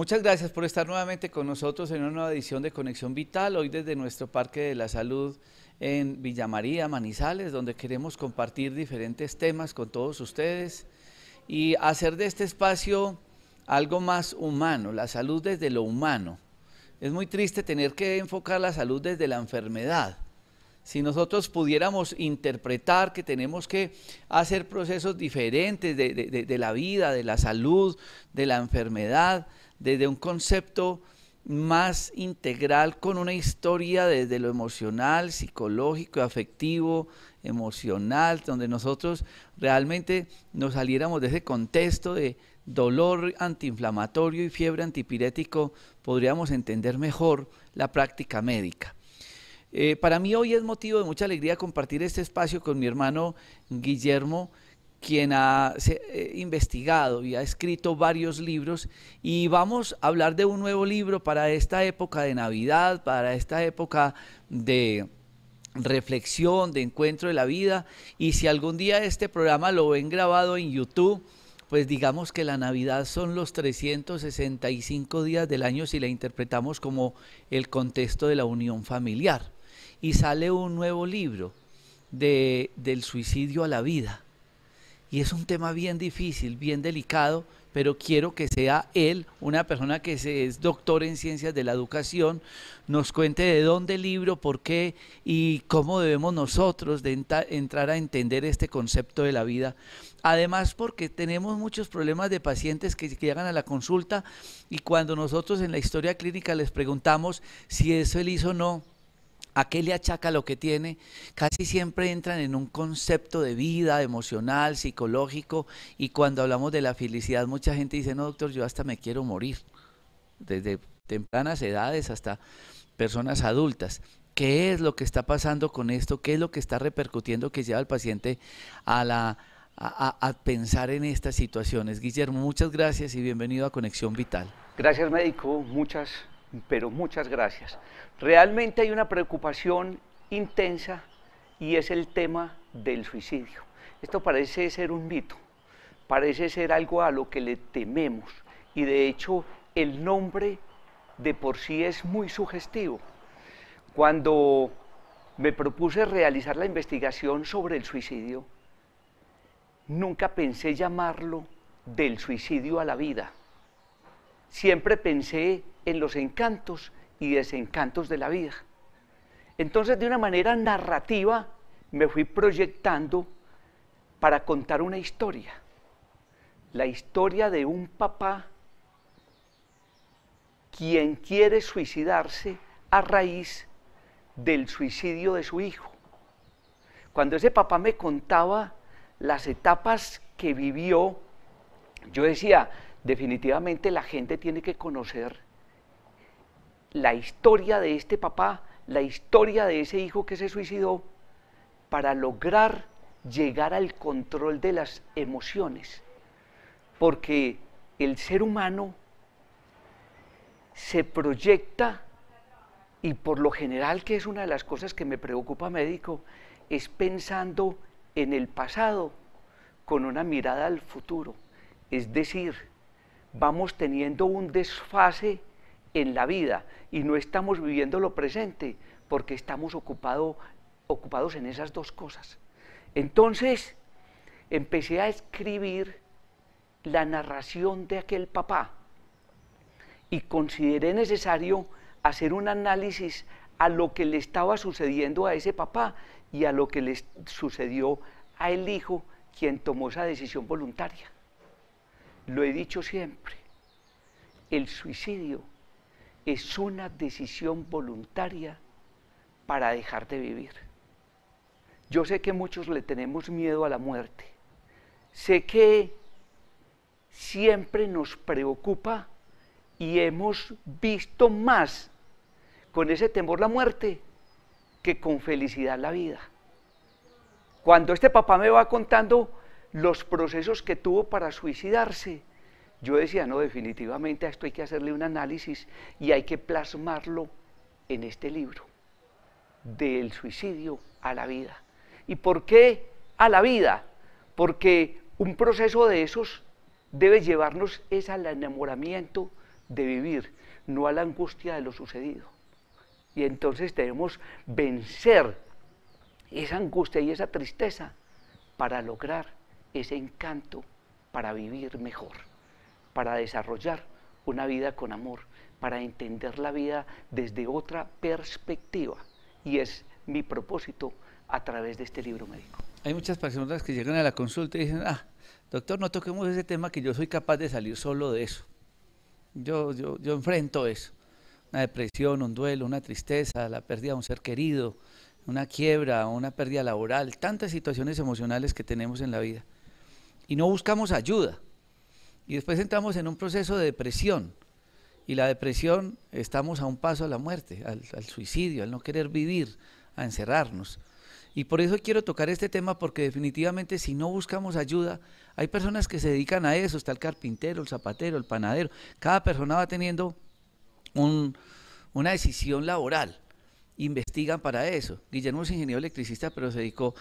Muchas gracias por estar nuevamente con nosotros en una nueva edición de Conexión Vital, hoy desde nuestro Parque de la Salud en Villa María, Manizales, donde queremos compartir diferentes temas con todos ustedes y hacer de este espacio algo más humano, la salud desde lo humano. Es muy triste tener que enfocar la salud desde la enfermedad. Si nosotros pudiéramos interpretar que tenemos que hacer procesos diferentes de la vida, de la salud, de la enfermedad, desde un concepto más integral, con una historia desde lo emocional, psicológico, afectivo, emocional, donde nosotros realmente nos saliéramos de ese contexto de dolor antiinflamatorio y fiebre antipirético, podríamos entender mejor la práctica médica. Para mí hoy es motivo de mucha alegría compartir este espacio con mi hermano Guillermo, quien ha investigado y ha escrito varios libros, y vamos a hablar de un nuevo libro para esta época de Navidad, para esta época de reflexión, de encuentro de la vida. Y si algún día este programa lo ven grabado en YouTube, pues digamos que la Navidad son los 365 días del año si la interpretamos como el contexto de la unión familiar. Y sale un nuevo libro del suicidio a la vida. Y es un tema bien difícil, bien delicado, pero quiero que sea él, una persona que es doctor en ciencias de la educación, nos cuente de dónde el libro, por qué y cómo debemos nosotros entrar a entender este concepto de la vida. Además, porque tenemos muchos problemas de pacientes que llegan a la consulta y cuando nosotros en la historia clínica les preguntamos si es feliz o no, ¿a qué le achaca lo que tiene? Casi siempre entran en un concepto de vida emocional, psicológico, y cuando hablamos de la felicidad mucha gente dice, no doctor, yo hasta me quiero morir, desde tempranas edades hasta personas adultas. ¿Qué es lo que está pasando con esto? ¿Qué es lo que está repercutiendo que lleva al paciente a pensar en estas situaciones? Guillermo, muchas gracias y bienvenido a Conexión Vital. Gracias, médico, pero muchas gracias. Realmente hay una preocupación intensa y es el tema del suicidio. Esto parece ser un mito, parece ser algo a lo que le tememos y de hecho el nombre de por sí es muy sugestivo. Cuando me propuse realizar la investigación sobre el suicidio, nunca pensé llamarlo del suicidio a la vida. Siempre pensé en los encantos y desencantos de la vida. Entonces, de una manera narrativa, me fui proyectando para contar una historia. La historia de un papá quien quiere suicidarse a raíz del suicidio de su hijo. Cuando ese papá me contaba las etapas que vivió, yo decía, definitivamente la gente tiene que conocer la historia de este papá, la historia de ese hijo que se suicidó, para lograr llegar al control de las emociones. Porque el ser humano se proyecta, y por lo general, que es una de las cosas que me preocupa, médico, es pensando en el pasado con una mirada al futuro. Es decir, vamos teniendo un desfase en la vida y no estamos viviendo lo presente porque estamos ocupados en esas dos cosas. Entonces, empecé a escribir la narración de aquel papá y consideré necesario hacer un análisis a lo que le estaba sucediendo a ese papá y a lo que le sucedió a el hijo, quien tomó esa decisión voluntaria. Lo he dicho siempre, el suicidio es una decisión voluntaria para dejar de vivir. Yo sé que muchos le tenemos miedo a la muerte. Sé que siempre nos preocupa y hemos visto más con ese temor la muerte que con felicidad la vida. Cuando este papá me va contando los procesos que tuvo para suicidarse, yo decía, no, definitivamente a esto hay que hacerle un análisis y hay que plasmarlo en este libro, del suicidio a la vida. ¿Y por qué a la vida? Porque un proceso de esos debe llevarnos es al enamoramiento de vivir, no a la angustia de lo sucedido. Y entonces debemos vencer esa angustia y esa tristeza para lograr ese encanto, para vivir mejor, para desarrollar una vida con amor, para entender la vida desde otra perspectiva. Y es mi propósito a través de este libro médico. Hay muchas personas que llegan a la consulta y dicen, doctor, no toquemos ese tema que yo soy capaz de salir solo de eso. Yo enfrento eso. Una depresión, un duelo, una tristeza, la pérdida de un ser querido, una quiebra, una pérdida laboral, tantas situaciones emocionales que tenemos en la vida. Y no buscamos ayuda. Y después entramos en un proceso de depresión. Y la depresión, estamos a un paso a la muerte, al suicidio, al no querer vivir, a encerrarnos. Y por eso quiero tocar este tema, porque definitivamente si no buscamos ayuda, hay personas que se dedican a eso, está el carpintero, el zapatero, el panadero, cada persona va teniendo una decisión laboral, investigan para eso. Guillermo es ingeniero electricista, pero se dedicó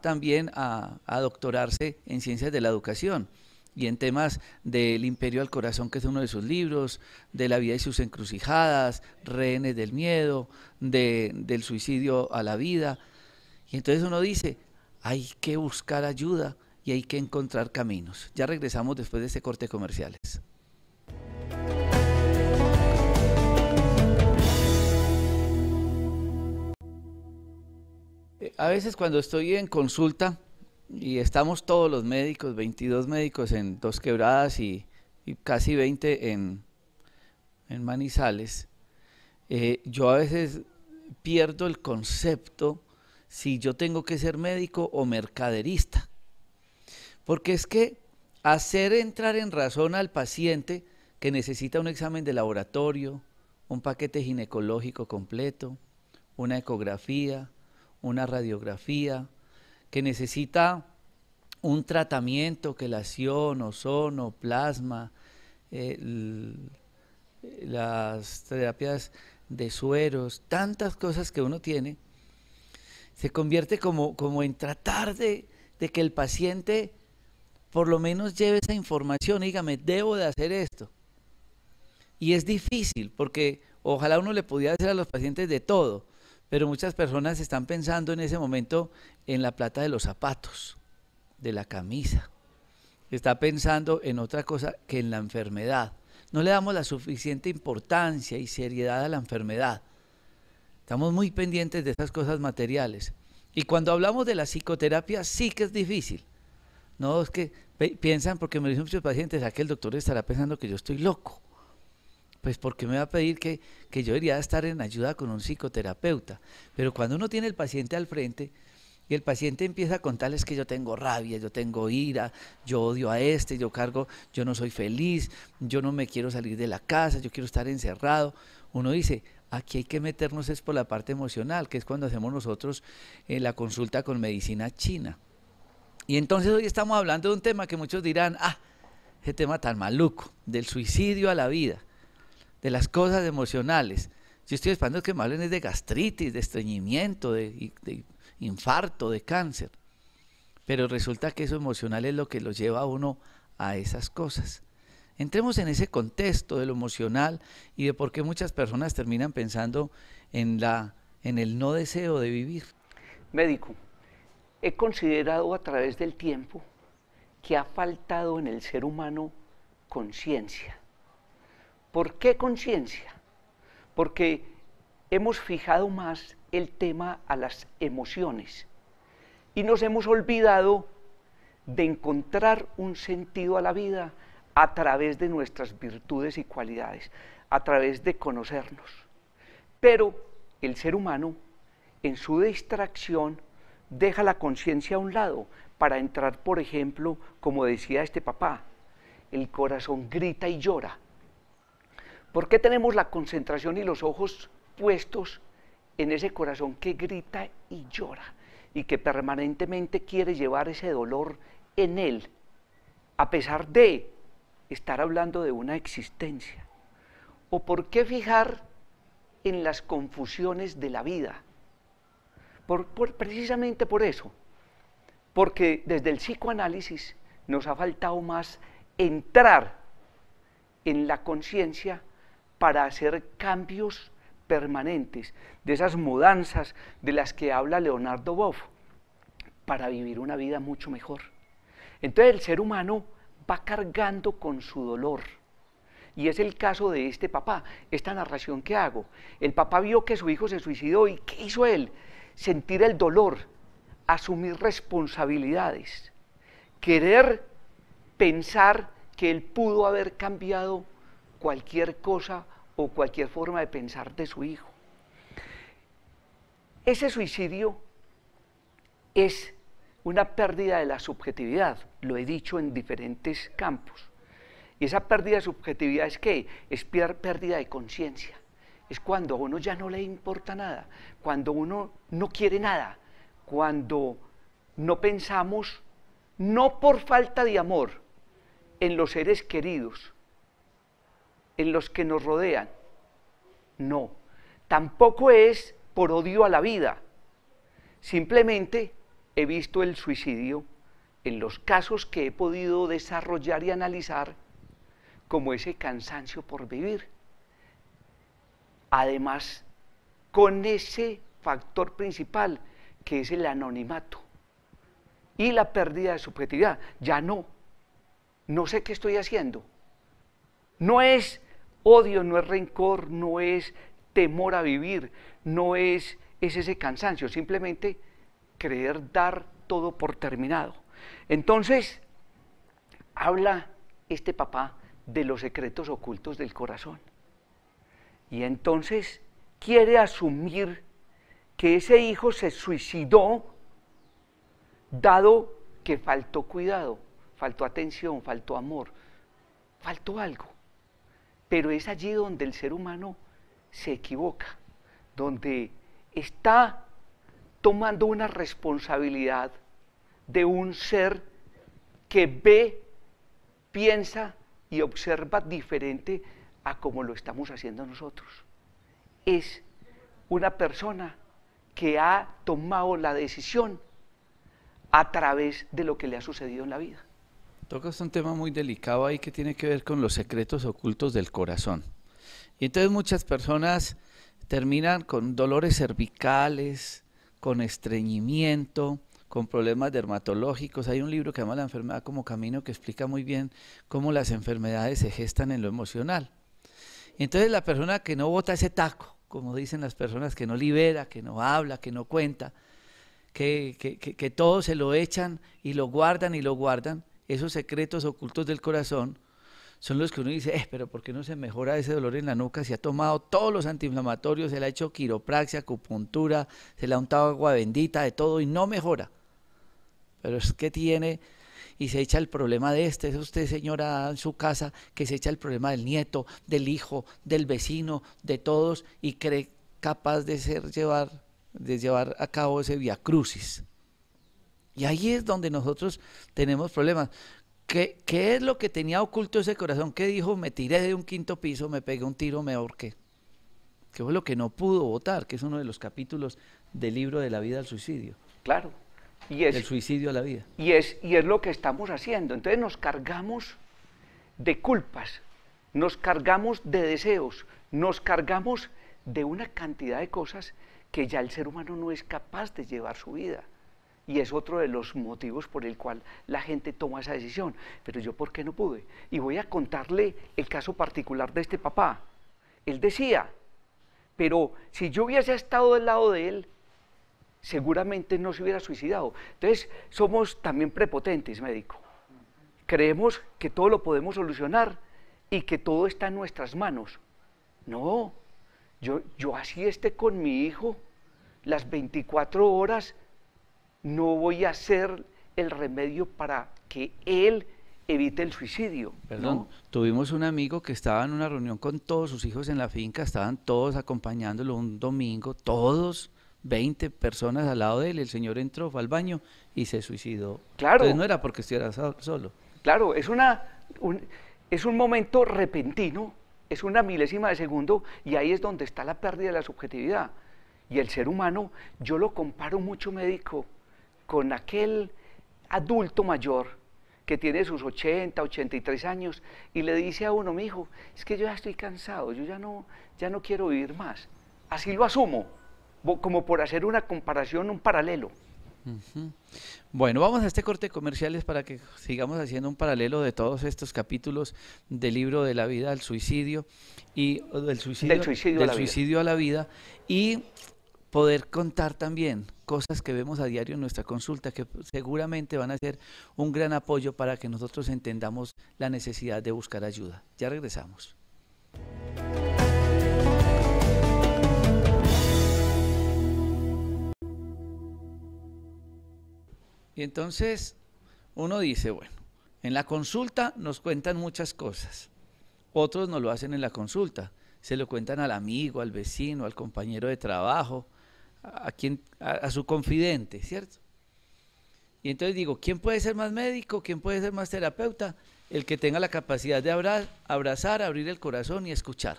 también a doctorarse en ciencias de la educación y en temas del Imperio al Corazón, que es uno de sus libros, de la vida y sus encrucijadas, rehenes del miedo, del suicidio a la vida. Y entonces uno dice, hay que buscar ayuda y hay que encontrar caminos. Ya regresamos después de este corte de comerciales. A veces cuando estoy en consulta y estamos todos los médicos, 22 médicos en Dos Quebradas y casi 20 en Manizales, yo a veces pierdo el concepto si yo tengo que ser médico o mercaderista, porque es que hacer entrar en razón al paciente que necesita un examen de laboratorio, un paquete ginecológico completo, una ecografía, una radiografía, que necesita un tratamiento, quelación, ozono, plasma, las terapias de sueros, tantas cosas que uno tiene, se convierte como en tratar de que el paciente por lo menos lleve esa información, dígame, debo de hacer esto. Y es difícil, porque ojalá uno le pudiera hacer a los pacientes de todo, pero muchas personas están pensando en ese momento en la plata de los zapatos, de la camisa. Está pensando en otra cosa que en la enfermedad. No le damos la suficiente importancia y seriedad a la enfermedad. Estamos muy pendientes de esas cosas materiales. Y cuando hablamos de la psicoterapia sí que es difícil. No, es que piensan, porque me dicen muchos pacientes, ¿a que el doctor estará pensando que yo estoy loco? Pues porque me va a pedir que yo debería estar en ayuda con un psicoterapeuta. Pero cuando uno tiene el paciente al frente y el paciente empieza a contarles que yo tengo rabia, yo tengo ira, yo odio a este, yo no soy feliz, yo no me quiero salir de la casa, yo quiero estar encerrado, uno dice, aquí hay que meternos es por la parte emocional, que es cuando hacemos nosotros la consulta con medicina china. Y entonces hoy estamos hablando de un tema que muchos dirán, ese tema tan maluco, del suicidio a la vida, de las cosas emocionales. Yo estoy esperando que me hablen de gastritis, de estreñimiento, de infarto, de cáncer. Pero resulta que eso emocional es lo que lo lleva a uno a esas cosas. Entremos en ese contexto de lo emocional y de por qué muchas personas terminan pensando en el no deseo de vivir. Médico, he considerado a través del tiempo que ha faltado en el ser humano conciencia. ¿Por qué conciencia? Porque hemos fijado más el tema a las emociones y nos hemos olvidado de encontrar un sentido a la vida a través de nuestras virtudes y cualidades, a través de conocernos. Pero el ser humano, en su distracción, deja la conciencia a un lado para entrar, por ejemplo, como decía este papá, el corazón grita y llora. ¿Por qué tenemos la concentración y los ojos puestos en ese corazón que grita y llora y que permanentemente quiere llevar ese dolor en él, a pesar de estar hablando de una existencia? ¿O por qué fijar en las confusiones de la vida? Precisamente por eso, porque desde el psicoanálisis nos ha faltado más entrar en la conciencia para hacer cambios permanentes, de esas mudanzas de las que habla Leonardo Boff, para vivir una vida mucho mejor. Entonces el ser humano va cargando con su dolor. Y es el caso de este papá, esta narración que hago. El papá vio que su hijo se suicidó y ¿qué hizo él? Sentir el dolor, asumir responsabilidades, querer pensar que él pudo haber cambiado cualquier cosa o cualquier forma de pensar de su hijo. Ese suicidio es una pérdida de la subjetividad, lo he dicho en diferentes campos. Y esa pérdida de subjetividad es ¿qué? Es pérdida de conciencia. Es cuando a uno ya no le importa nada, cuando uno no quiere nada, cuando no pensamos, no por falta de amor, en los seres queridos, en los que nos rodean. No, tampoco es por odio a la vida. Simplemente he visto el suicidio en los casos que he podido desarrollar y analizar como ese cansancio por vivir. Además, con ese factor principal que es el anonimato y la pérdida de subjetividad. Ya no sé qué estoy haciendo. No es odio, no es rencor, no es temor a vivir, no es ese cansancio, simplemente creer dar todo por terminado. Entonces, habla este papá de los secretos ocultos del corazón. Y entonces quiere asumir que ese hijo se suicidó dado que faltó cuidado, faltó atención, faltó amor, faltó algo. Pero es allí donde el ser humano se equivoca, donde está tomando una responsabilidad de un ser que ve, piensa y observa diferente a como lo estamos haciendo nosotros. Es una persona que ha tomado la decisión a través de lo que le ha sucedido en la vida. Tocas un tema muy delicado ahí que tiene que ver con los secretos ocultos del corazón. Y entonces muchas personas terminan con dolores cervicales, con estreñimiento, con problemas dermatológicos. Hay un libro que se llama La enfermedad como camino que explica muy bien cómo las enfermedades se gestan en lo emocional. Y entonces la persona que no bota ese taco, como dicen las personas, que no libera, que no habla, que no cuenta, que todo se lo echan y lo guardan, esos secretos ocultos del corazón son los que uno dice, pero ¿por qué no se mejora ese dolor en la nuca? Se ha tomado todos los antiinflamatorios, se le ha hecho quiropraxia, acupuntura, se le ha untado agua bendita, de todo y no mejora. Pero es que tiene, y se echa el problema de es usted señora en su casa, que se echa el problema del nieto, del hijo, del vecino, de todos, y cree capaz de llevar a cabo ese viacrucis. Y ahí es donde nosotros tenemos problemas. ¿Qué es lo que tenía oculto ese corazón? ¿Qué dijo? Me tiré de un quinto piso, me pegué un tiro, me ahorqué. ¿Qué fue lo que no pudo votar? Que es uno de los capítulos del libro de la vida al suicidio. Claro. Del suicidio a la vida. Y es lo que estamos haciendo. Entonces nos cargamos de culpas, nos cargamos de deseos, nos cargamos de una cantidad de cosas que ya el ser humano no es capaz de llevar su vida. Y es otro de los motivos por el cual la gente toma esa decisión. Pero yo, ¿por qué no pude? Y voy a contarle el caso particular de este papá. Él decía, pero si yo hubiese estado del lado de él, seguramente no se hubiera suicidado. Entonces, somos también prepotentes, médico. Creemos que todo lo podemos solucionar y que todo está en nuestras manos. No, yo así esté con mi hijo las 24 horas, no voy a hacer el remedio para que él evite el suicidio. Perdón, ¿no? Tuvimos un amigo que estaba en una reunión con todos sus hijos en la finca, estaban todos acompañándolo un domingo, todos, 20 personas al lado de él, el señor entró, fue al baño y se suicidó. Claro. Entonces no era porque estuviera solo. Claro, es un momento repentino, es una milésima de segundo y ahí es donde está la pérdida de la subjetividad. Y el ser humano, yo lo comparo mucho, médico, con aquel adulto mayor que tiene sus 80, 83 años, y le dice a uno, mi hijo, es que yo ya estoy cansado, yo ya no quiero vivir más. Así lo asumo, como por hacer una comparación, un paralelo. Bueno, vamos a este corte de comerciales para que sigamos haciendo un paralelo de todos estos capítulos del libro de la vida al suicidio y del suicidio a la vida, y poder contar también cosas que vemos a diario en nuestra consulta que seguramente van a ser un gran apoyo para que nosotros entendamos la necesidad de buscar ayuda. Ya regresamos. Y entonces uno dice, bueno, en la consulta nos cuentan muchas cosas, otros no lo hacen en la consulta, se lo cuentan al amigo, al vecino, al compañero de trabajo, a su confidente, ¿cierto? Y entonces digo, ¿quién puede ser más médico? ¿Quién puede ser más terapeuta? El que tenga la capacidad de abrazar, abrir el corazón y escuchar.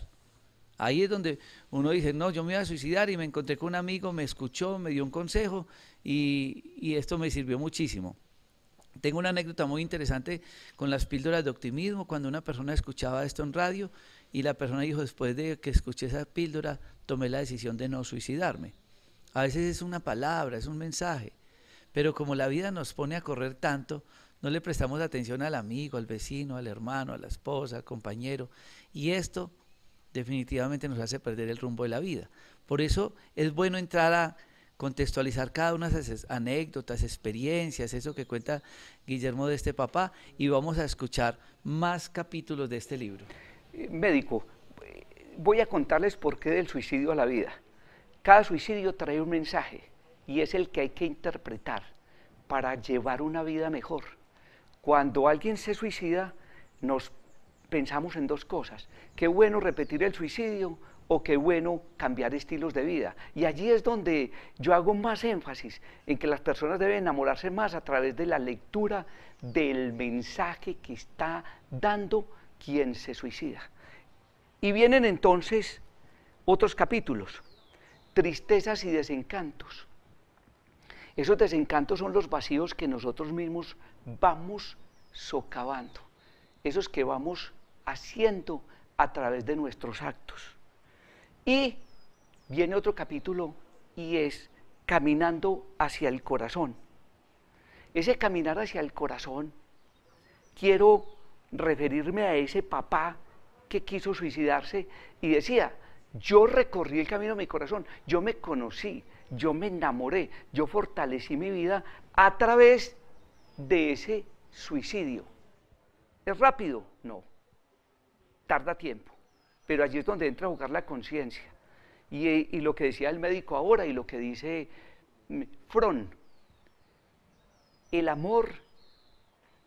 Ahí es donde uno dice, no, yo me iba a suicidar y me encontré con un amigo, me escuchó, me dio un consejo y esto me sirvió muchísimo. Tengo una anécdota muy interesante con las píldoras de optimismo, cuando una persona escuchaba esto en radio y la persona dijo, después de que escuché esa píldora, tomé la decisión de no suicidarme. A veces es una palabra, es un mensaje, pero como la vida nos pone a correr tanto, no le prestamos atención al amigo, al vecino, al hermano, a la esposa, al compañero, y esto definitivamente nos hace perder el rumbo de la vida. Por eso es bueno entrar a contextualizar cada una de esas anécdotas, experiencias, eso que cuenta Guillermo de este papá, y vamos a escuchar más capítulos de este libro. Médico, voy a contarles por qué del suicidio a la vida. Cada suicidio trae un mensaje y es el que hay que interpretar para llevar una vida mejor. Cuando alguien se suicida, nos pensamos en dos cosas: qué bueno repetir el suicidio o qué bueno cambiar estilos de vida. Y allí es donde yo hago más énfasis en que las personas deben enamorarse más a través de la lectura del mensaje que está dando quien se suicida. Y vienen entonces otros capítulos: tristezas y desencantos. Esos desencantos son los vacíos que nosotros mismos vamos socavando, esos que vamos haciendo a través de nuestros actos. Y viene otro capítulo y es caminando hacia el corazón. Ese caminar hacia el corazón, quiero referirme a ese papá que quiso suicidarse y decía, yo recorrí el camino de mi corazón, yo me conocí, yo me enamoré, yo fortalecí mi vida a través de ese suicidio. ¿Es rápido? No. Tarda tiempo, pero allí es donde entra a jugar la conciencia. Y lo que decía el médico ahora y lo que dice Fromm, el amor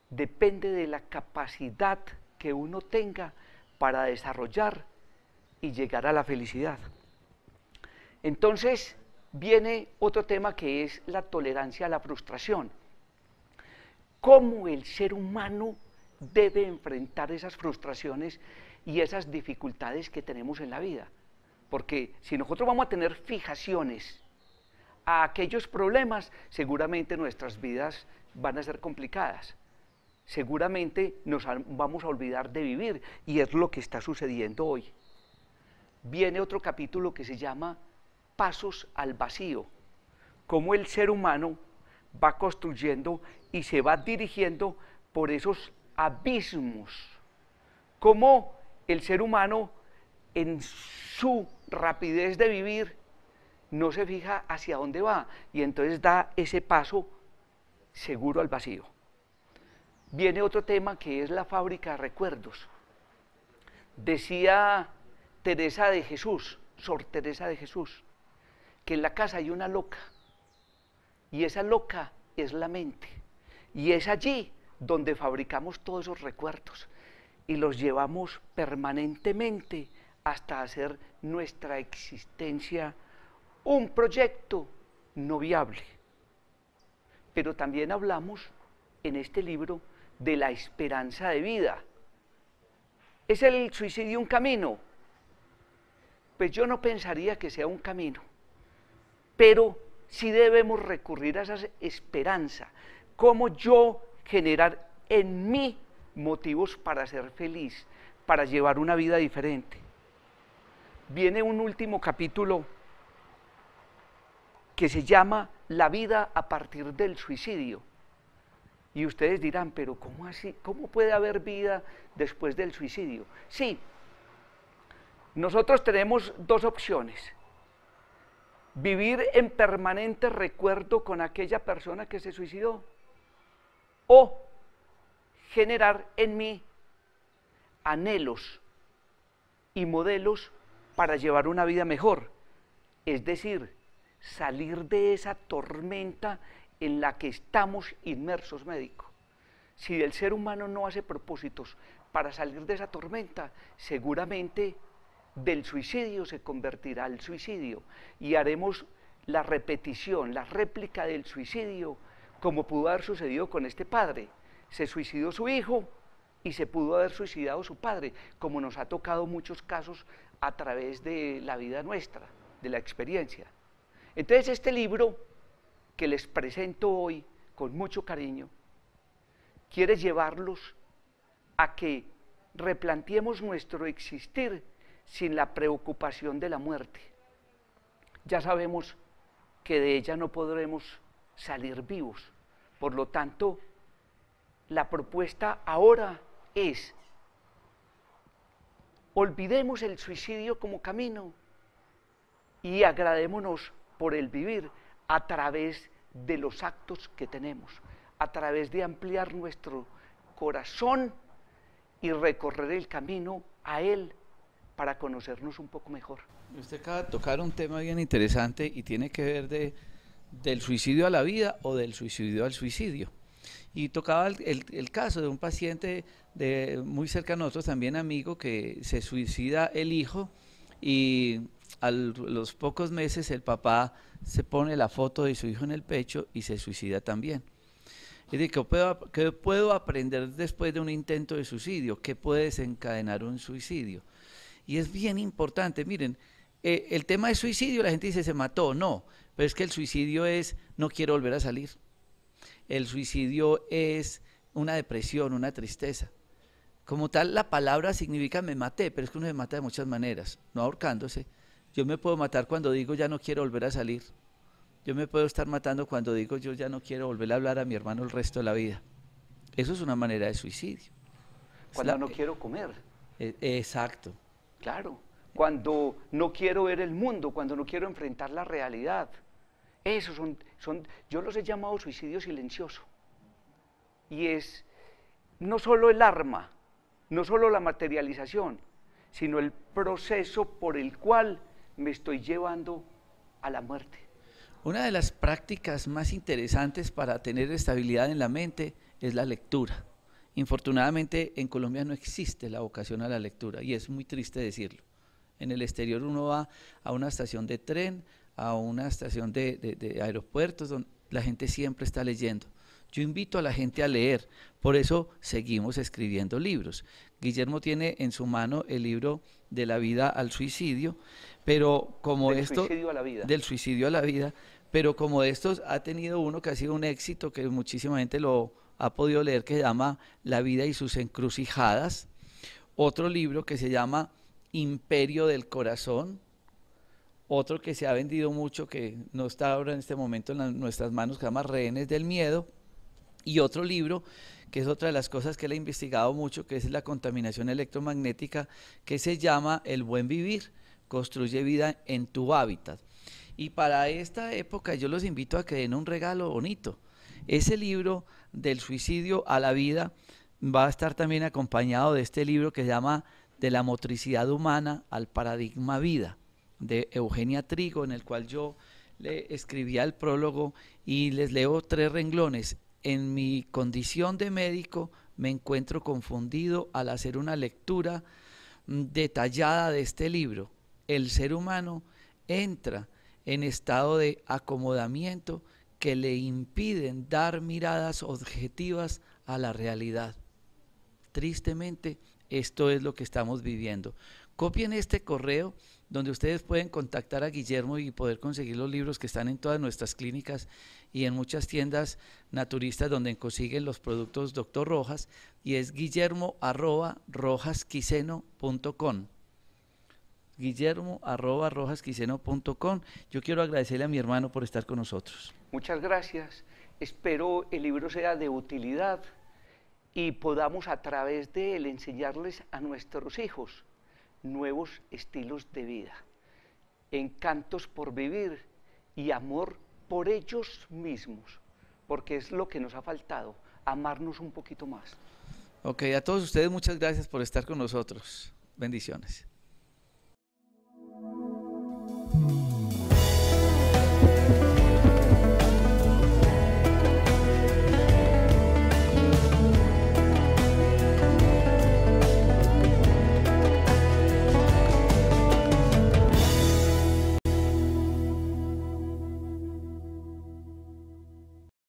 depende de la capacidad que uno tenga para desarrollar y llegar a la felicidad. Entonces viene otro tema que es la tolerancia a la frustración. ¿Cómo el ser humano debe enfrentar esas frustraciones y esas dificultades que tenemos en la vida? Porque si nosotros vamos a tener fijaciones a aquellos problemas, seguramente nuestras vidas van a ser complicadas. Seguramente nos vamos a olvidar de vivir, y es lo que está sucediendo hoy. Viene otro capítulo que se llama Pasos al vacío, cómo el ser humano va construyendo y se va dirigiendo por esos abismos, cómo el ser humano en su rapidez de vivir no se fija hacia dónde va y entonces da ese paso seguro al vacío. Viene otro tema que es la fábrica de recuerdos. Decía Teresa de Jesús, Sor Teresa de Jesús, que en la casa hay una loca, y esa loca es la mente, y es allí donde fabricamos todos esos recuerdos y los llevamos permanentemente hasta hacer nuestra existencia un proyecto no viable. Pero también hablamos en este libro de la esperanza de vida. ¿Es el suicidio un camino? Pues yo no pensaría que sea un camino, pero sí debemos recurrir a esa esperanza. ¿Cómo yo generar en mí motivos para ser feliz, para llevar una vida diferente. Viene un último capítulo que se llama La vida a partir del suicidio. Y ustedes dirán, pero ¿cómo así? ¿Cómo puede haber vida después del suicidio? Sí, nosotros tenemos dos opciones. Vivir en permanente recuerdo con aquella persona que se suicidó o generar en mí anhelos y modelos para llevar una vida mejor. Es decir, salir de esa tormenta en la que estamos inmersos, médico. Si el ser humano no hace propósitos para salir de esa tormenta, seguramente del suicidio se convertirá al suicidio y haremos la repetición, la réplica del suicidio, como pudo haber sucedido con este padre. Se suicidó su hijo y se pudo haber suicidado su padre, como nos ha tocado muchos casos a través de la vida nuestra, de la experiencia. Entonces este libro que les presento hoy con mucho cariño, quiere llevarlos a que replanteemos nuestro existir sin la preocupación de la muerte. Ya sabemos que de ella no podremos salir vivos, por lo tanto, la propuesta ahora es: olvidemos el suicidio como camino y agradémonos por el vivir a través de los actos que tenemos, a través de ampliar nuestro corazón y recorrer el camino a Él para conocernos un poco mejor. Usted acaba de tocar un tema bien interesante y tiene que ver del suicidio a la vida o del suicidio al suicidio. Y tocaba el caso de un paciente muy cercano a nosotros, también amigo, que se suicida el hijo y a los pocos meses el papá se pone la foto de su hijo en el pecho y se suicida también. Y de ¿qué puedo aprender después de un intento de suicidio? ¿Qué puede desencadenar un suicidio? Y es bien importante, miren, el tema de suicidio, la gente dice se mató, no, pero es que el suicidio es no quiero volver a salir. El suicidio es una depresión, una tristeza. Como tal, la palabra significa me maté, pero es que uno se mata de muchas maneras, no ahorcándose. Yo me puedo matar cuando digo ya no quiero volver a salir. Yo me puedo estar matando cuando digo yo ya no quiero volver a hablar a mi hermano el resto de la vida. Eso es una manera de suicidio. Cuando no quiero comer. Exacto. Claro, cuando no quiero ver el mundo, cuando no quiero enfrentar la realidad. Esos son, yo los he llamado suicidio silencioso. Y es no solo el arma, no solo la materialización, sino el proceso por el cual me estoy llevando a la muerte. Una de las prácticas más interesantes para tener estabilidad en la mente es la lectura. Infortunadamente en Colombia no existe la vocación a la lectura y es muy triste decirlo. En el exterior uno va a una estación de tren, a una estación de aeropuertos donde la gente siempre está leyendo. Yo invito a la gente a leer, por eso seguimos escribiendo libros. Guillermo tiene en su mano el libro De la vida al suicidio, pero como Del suicidio a la vida. Del suicidio a la vida, pero como de estos ha tenido uno que ha sido un éxito, que muchísima gente lo ha podido leer, que se llama La vida y sus encrucijadas. Otro libro que se llama Imperio del corazón. Otro que se ha vendido mucho, que no está ahora en este momento en nuestras manos, que se llama Rehenes del miedo. Y otro libro, que es otra de las cosas que él ha investigado mucho, que es la contaminación electromagnética, que se llama El buen vivir, construye vida en tu hábitat. Y para esta época yo los invito a que den un regalo bonito. Ese libro del suicidio a la vida va a estar también acompañado de este libro que se llama De la motricidad humana al paradigma vida, de Eugenia Trigo, en el cual yo le escribía el prólogo y les leo 3 renglones. En mi condición de médico me encuentro confundido al hacer una lectura detallada de este libro. El ser humano entra en estado de acomodamiento que le impiden dar miradas objetivas a la realidad. Tristemente, esto es lo que estamos viviendo. Copien este correo donde ustedes pueden contactar a Guillermo y poder conseguir los libros que están en todas nuestras clínicas y en muchas tiendas naturistas donde consiguen los productos Dr. Rojas, y es guillermo@rojasquiseno.com. guillermo@rojasquiseno.com. Yo quiero agradecerle a mi hermano por estar con nosotros. Muchas gracias. Espero el libro sea de utilidad y podamos a través de él enseñarles a nuestros hijos nuevos estilos de vida, encantos por vivir y amor por ellos mismos, porque es lo que nos ha faltado, amarnos un poquito más. Ok, a todos ustedes muchas gracias por estar con nosotros. Bendiciones.